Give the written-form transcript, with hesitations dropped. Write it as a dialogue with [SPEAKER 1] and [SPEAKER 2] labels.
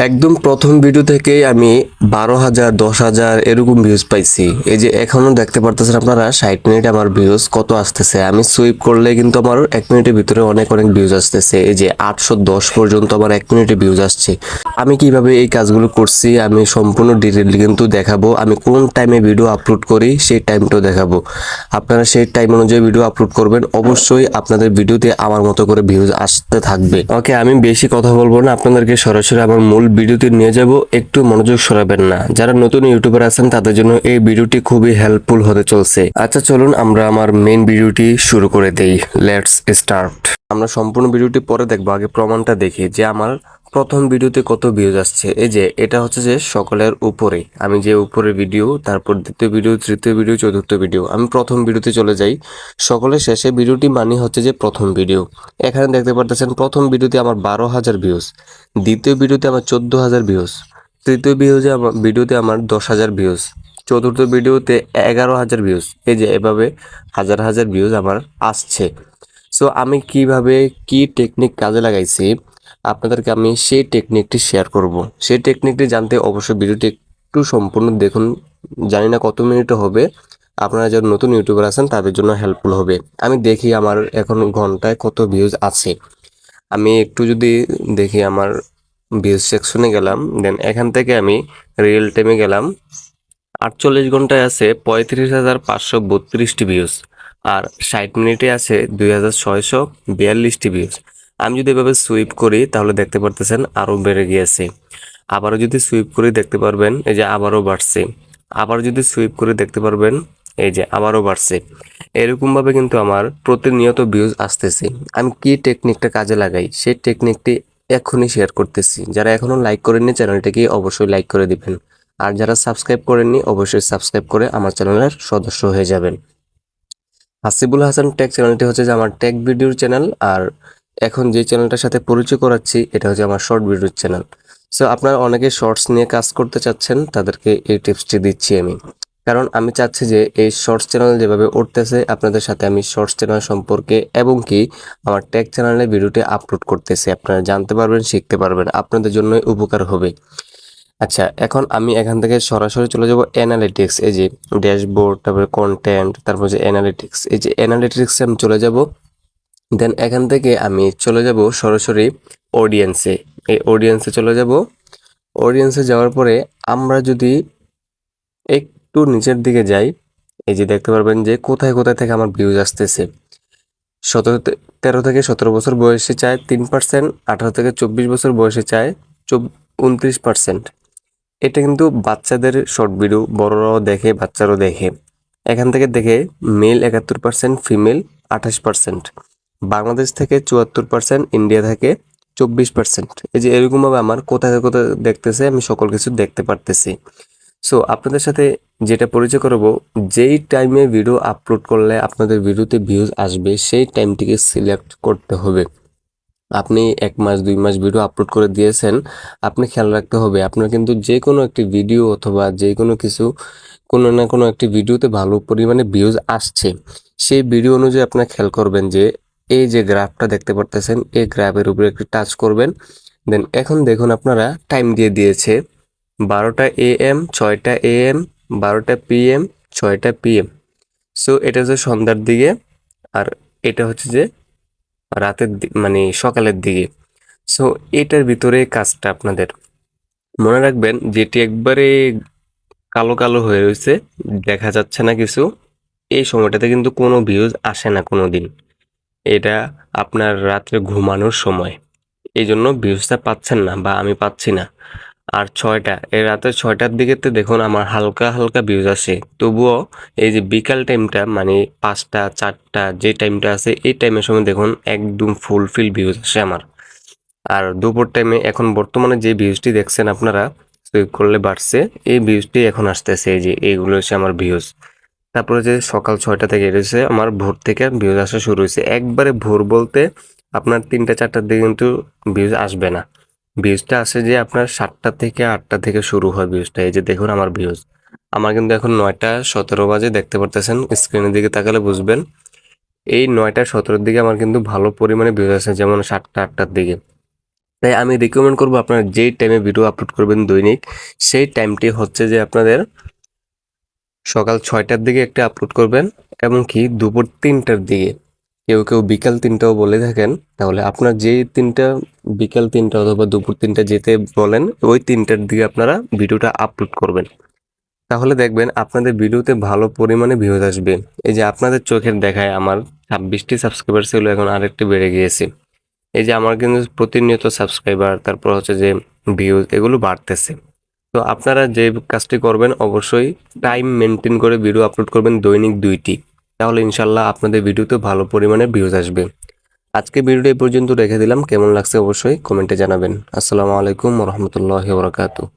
[SPEAKER 1] একদম প্রথম ভিডিও থেকেই আমি 12,000 10,000 এরকম ভিউজ পাইছি। এই যে এখনো দেখতে পারতেছেন আপনারা 60 মিনিট আমার ভিউজ কত আসতেছে। আমি সুইপ করলে কিন্তু আমার 1 মিনিটের ভিতরে অনেক অনেক ভিউজ আসতেছে। এই যে 810 পর্যন্ত আমার 1 মিনিটে ভিউজ আসছে। আমি কিভাবে এই কাজগুলো করছি আমি সম্পূর্ণ ডিটেইল কিন্তু দেখাবো। আমি কোন টাইমে ভিডিও আপলোড করি সেই টাইমটাও দেখাবো। আপনারা সেই টাইম অনুযায়ী ভিডিও আপলোড করবেন, অবশ্যই আপনাদের ভিডিওতে আমার মতো করে ভিউজ আসতে থাকবে। ওকে, আমি বেশি কথা বলবো না, আপনাদেরকে সরাসরি আমার মূল ভিডিওতে নিয়ে যাব। একটু মনোযোগ সরাবেন না। যারা নতুন ইউটিউবার আছেন তাদের জন্য এই ভিডিওটি খুবই হেল্পফুল হতে চলছে। আচ্ছা চলুন আমরা আমার মেইন ভিডিওটি শুরু করে দেই। Let's start. আমরা সম্পূর্ণ ভিডিওটি পরে দেখবো, আগে প্রমাণটা দেখি যে আমার প্রথম ভিডিওতে কত ভিউজ আসছে। এই যে এটা হচ্ছে যে সকলের উপরে, আমি যে উপরে ভিডিও, তারপর দ্বিতীয় ভিডিও, তৃতীয় ভিডিও, চতুর্থ ভিডিও, আমি প্রথম ভিডিওতে চলে যাই। সকলের শেষে ভিডিওটি মানে হচ্ছে যে প্রথম ভিডিও। এখানে দেখতে পারতেছেন প্রথম ভিডিওতে আমার 12,000 ভিউজ, দ্বিতীয় ভিডিওতে আমার 14,000 ভিউজ, তৃতীয় ভিডিওতে আমার 10,000 ভিউজ, চতুর্থ ভিডিওতে 11,000 ভিউজ। এই যে এভাবে হাজার হাজার ভিউজ আমার আসছে। সো আমি কিভাবে কি টেকনিক কাজে লাগাইছি আপনাদেরকে আমি সেই টেকনিকটি শেয়ার করব। সেই টেকনিকটি জানতে অবশ্যই ভিডিওটি একটু সম্পূর্ণ দেখুন। জানি না কত মিনিট হবে, আপনারা যারা নতুন ইউটিউবার আছেন তাদের জন্য হেল্পফুল হবে। আমি দেখি আমার এখন ঘন্টায় কত ভিউজ আছে। আমি একটু যদি দেখি আমার ভিউজ সেকশনে গেলাম, দেন এখান থেকে আমি রিয়েল টাইমে গেলাম। 48 ঘন্টায় আছে 35,532টি ভিউজ, আর 60 মিনিটে আছে 2,642টি ভিউজ। আমি যদি এভাবে সুইপ করি তাহলে দেখতে পারতেছেন আরও বেড়ে গিয়েছে। আবারও যদি সুইপ করি দেখতে পারবেন এই যে আবারও বাড়ছে। আবার যদি সুইপ করে দেখতে পারবেন এই যে আবারও বাড়ছে। এরকমভাবে কিন্তু আমার প্রতিনিয়ত ভিউজ আসতেছে। আমি কি টেকনিকটা কাজে লাগাই সেই টেকনিকটি এখনই শেয়ার করতেছি। যারা এখনও লাইক করেননি চ্যানেলটিকে অবশ্যই লাইক করে দিবেন। আর যারা সাবস্ক্রাইব করেননি অবশ্যই সাবস্ক্রাইব করে আমার চ্যানেলের সদস্য হয়ে যাবেন। হাসিবুল হাসান টেক চ্যানেলটি হচ্ছে যে আমার টেক ভিডিওর চ্যানেল, আর এখন যে চ্যানেলটার সাথে পরিচয় করাচ্ছি এটা হচ্ছে আমার শর্ট ভিডিওর চ্যানেল। সো আপনারা অনেকে শর্টস নিয়ে কাজ করতে চাচ্ছেন, তাদেরকে এই টিপসটি দিচ্ছি আমি। কারণ আমি চাচ্ছি যে এই শর্টস চ্যানেল যেভাবে উঠতেছে আপনাদের সাথে আমি শর্টস চ্যানেল সম্পর্কে এবং কি আমার টেক চ্যানেলে ভিডিওটি আপলোড করতেছি, আপনারা জানতে পারবেন, শিখতে পারবেন, আপনাদের জন্যই উপকার হবে। আচ্ছা, এখন আমি এখান থেকে সরাসরি চলে যাব অ্যানালিটিক্স। এই যে ড্যাশবোর্ড, তারপরে কন্টেন্ট, তারপর যে অ্যানালিটিক্স, এই যে অ্যানালিটিক্সে আমি চলে যাব। দেন এখান থেকে আমি চলে যাব সরাসরি অডিয়েন্সে। এই অডিয়েন্সে চলে যাব। অডিয়েন্সে যাওয়ার পরে আমরা যদি একটু নিচের দিকে যাই, এই যে দেখতে পারবেন যে কোথায় কোথায় থেকে আমার ভিউজ আসতেছে। 13 থেকে 17 বছর বয়সী চায় 3%, 18 থেকে 24 বছর বয়সী চায় 29%। এটা কিন্তু বাচ্চাদের শর্ট ভিডিও, বড়রাও দেখে বাচ্চারাও দেখে। এখান থেকে দেখে মেল 71%, ফিমেল 28%, বাংলাদেশ থেকে 74%, ইন্ডিয়া থেকে 24%। এই যে এরকমভাবে আমার কোথায় কোথায় দেখতেছে আমি সকল কিছু দেখতে পারতেছি। সো আপনাদের সাথে যেটা পরিচয় করবো, যেই টাইমে ভিডিও আপলোড করলে আপনাদের ভিডিওতে ভিউজ আসবে সেই টাইমটিকে সিলেক্ট করতে হবে। আপনি 1 মাস 2 মাস ভিডিও আপলোড করে দিয়েছেন, আপনি খেয়াল রাখতে হবে আপনার কিন্তু যে কোনো একটি ভিডিও অথবা যে কোনো কিছু কোনো না কোনো একটি ভিডিওতে ভালো পরিমাণে ভিউজ আসছে। সেই ভিডিও অনুযায়ী আপনার খেয়াল করবেন যে এই যে গ্রাফটা দেখতে পারতেছেন এই গ্রাফের উপরে একটু টাচ করবেন। দেন এখন দেখুন আপনারা টাইম দিয়ে দিয়েছে 12টা AM, 6টা AM, 12টা PM, 6টা PM। সো এটা হচ্ছে সন্ধ্যার দিকে, আর এটা হচ্ছে যে রাতের মানে সকালের দিকে। সো এটার ভিতরে কাজটা আপনাদের মনে রাখবেন, যেটি একবারে কালো কালো হয়ে রয়েছে, দেখা যাচ্ছে না কিছু, এই সময়টাতে কিন্তু কোনো ভিউজ আসে না কোনো দিন। এটা আপনার রাত্রে ঘুমানোর সময়, এই জন্য ভিউজটা পাচ্ছেন না বা আমি পাচ্ছি না। আর 6টা, এই রাতে 6টার দিকে তো দেখুন আমার হালকা হালকা ভিউজ আসে, তবুও এই যে বিকাল টাইমটা মানে 5টা 4টা যে টাইমটা আছে এই টাইমের সময় দেখুন একদম ফুলফিল ভিউজ আসে আমার। আর দুপুর টাইমে এখন বর্তমানে যে ভিউজটি দেখছেন আপনারা সুইপ করলে বাড়ছে, এই ভিউজটি এখন আসতেছে। এই যে এইগুলো হচ্ছে আমার ভিউজ। তারপরে যে সকাল 6টা থেকে এসেছে আমার ভোর থেকে ভিউজ আসা শুরু হয়েছে। একবারে ভোর বলতে আপনার 3টা 4টার দিকে কিন্তু ভিউজ আসবে না। ভিউজটা আসে যে আপনার 7টা থেকে 8টা থেকে শুরু হয় ভিউজটা। এই যে দেখুন আমার ভিউজ, আমার কিন্তু এখন 9টা 17 বাজে, দেখতে পারতেছেন স্ক্রিনের দিকে তাকালে বুঝবেন। এই 9টা 17-র দিকে আমার কিন্তু ভালো পরিমাণে ভিউজ আছে, যেমন 7টা 8টার দিকে। তাই আমি রিকমেন্ড করবো আপনারা যেই টাইমে ভিডিও আপলোড করবেন দৈনিক, সেই টাইমটি হচ্ছে যে আপনাদের সকাল 6টার দিকে একটা আপলোড করবেন, এমনকি দুপুর 3টার দিকে, কেউ কেউ বিকাল 3টাও বলে থাকেন। তাহলে আপনার যেই 3টা, বিকাল 3টা অথবা দুপুর 3টা যেতে বলেন, ওই 3টার দিকে আপনারা ভিডিওটা আপলোড করবেন। তাহলে দেখবেন আপনাদের ভিডিওতে ভালো পরিমাণে ভিউজ আসবে। এই যে আপনাদের চোখের দেখায় আমার 26টি সাবস্ক্রাইবার ছিল, এখন আরেকটি বেড়ে গিয়েছে। এই যে আমার কিন্তু প্রতিনিয়ত সাবস্ক্রাইবার, তারপর হচ্ছে যে ভিউজ, এগুলো বাড়তেছে। তো আপনারা যে কাজটি করবেন, অবশ্যই টাইম মেনটেন করে ভিডিও আপলোড করবেন দৈনিক 2টি। তাহলে ইনশাল্লাহ আপনাদের ভিডিওতে ভালো পরিমাণে ভিউজ আসবে। আজকে ভিডিওটা এই পর্যন্ত রেখে দিলাম। কেমন লাগছে অবশ্যই কমেন্টে জানাবেন। আসসালামু আলাইকুম ওয়া রাহমাতুল্লাহি ওয়া বারাকাতুহু।